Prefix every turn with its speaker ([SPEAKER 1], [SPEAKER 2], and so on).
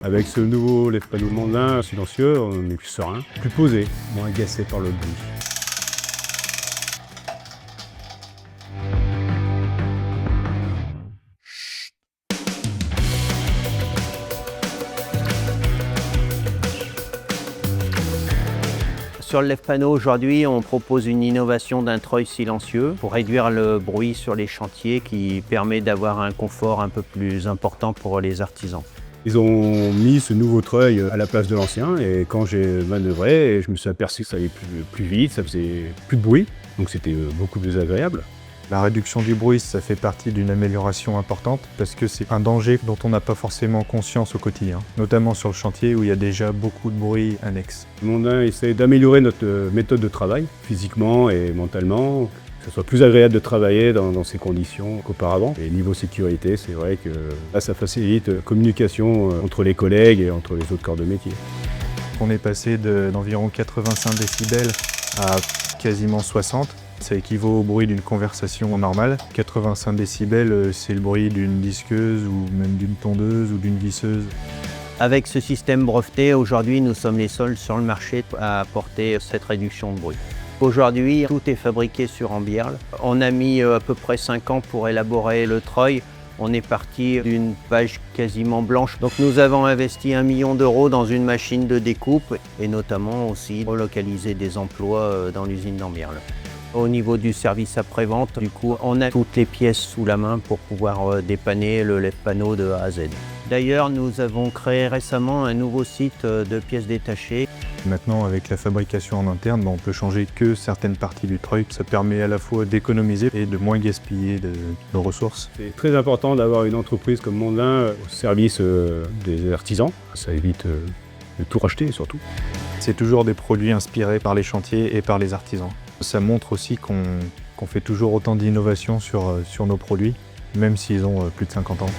[SPEAKER 1] Avec ce nouveau lève-panneau Mondin silencieux, on est plus serein, plus posé, moins agacé par le bruit.
[SPEAKER 2] Sur le lève-panneau, aujourd'hui, on propose une innovation d'un treuil silencieux pour réduire le bruit sur les chantiers qui permet d'avoir un confort un peu plus important pour les artisans.
[SPEAKER 1] Ils ont mis ce nouveau treuil à la place de l'ancien et quand j'ai manœuvré, je me suis aperçu que ça allait plus vite, ça faisait plus de bruit, donc c'était beaucoup plus agréable.
[SPEAKER 3] La réduction du bruit, ça fait partie d'une amélioration importante parce que c'est un danger dont on n'a pas forcément conscience au quotidien, notamment sur le chantier où il y a déjà beaucoup de bruit annexe.
[SPEAKER 1] Mondin essaie d'améliorer notre méthode de travail, physiquement et mentalement, que ce soit plus agréable de travailler dans ces conditions qu'auparavant. Et niveau sécurité, c'est vrai que là, ça facilite la communication entre les collègues et entre les autres corps de métier.
[SPEAKER 3] On est passé d'environ 85 décibels à quasiment 60. Ça équivaut au bruit d'une conversation normale. 85 décibels, c'est le bruit d'une disqueuse ou même d'une tondeuse ou d'une visseuse.
[SPEAKER 2] Avec ce système breveté, aujourd'hui, nous sommes les seuls sur le marché à apporter cette réduction de bruit. Aujourd'hui, tout est fabriqué sur Ambierle. On a mis à peu près 5 ans pour élaborer le treuil. On est parti d'une page quasiment blanche. Donc nous avons investi 1 million d'euros dans une machine de découpe et notamment aussi relocaliser des emplois dans l'usine d'Ambierle. Au niveau du service après-vente, du coup, on a toutes les pièces sous la main pour pouvoir dépanner le lève-panneau de A à Z. D'ailleurs, nous avons créé récemment un nouveau site de pièces détachées.
[SPEAKER 3] Maintenant, avec la fabrication en interne, on peut changer que certaines parties du treuil. Ça permet à la fois d'économiser et de moins gaspiller de ressources.
[SPEAKER 1] C'est très important d'avoir une entreprise comme Mondin au service des artisans. Ça évite de tout racheter surtout.
[SPEAKER 3] C'est toujours des produits inspirés par les chantiers et par les artisans. Ça montre aussi qu'on fait toujours autant d'innovations sur nos produits, même s'ils ont plus de 50 ans.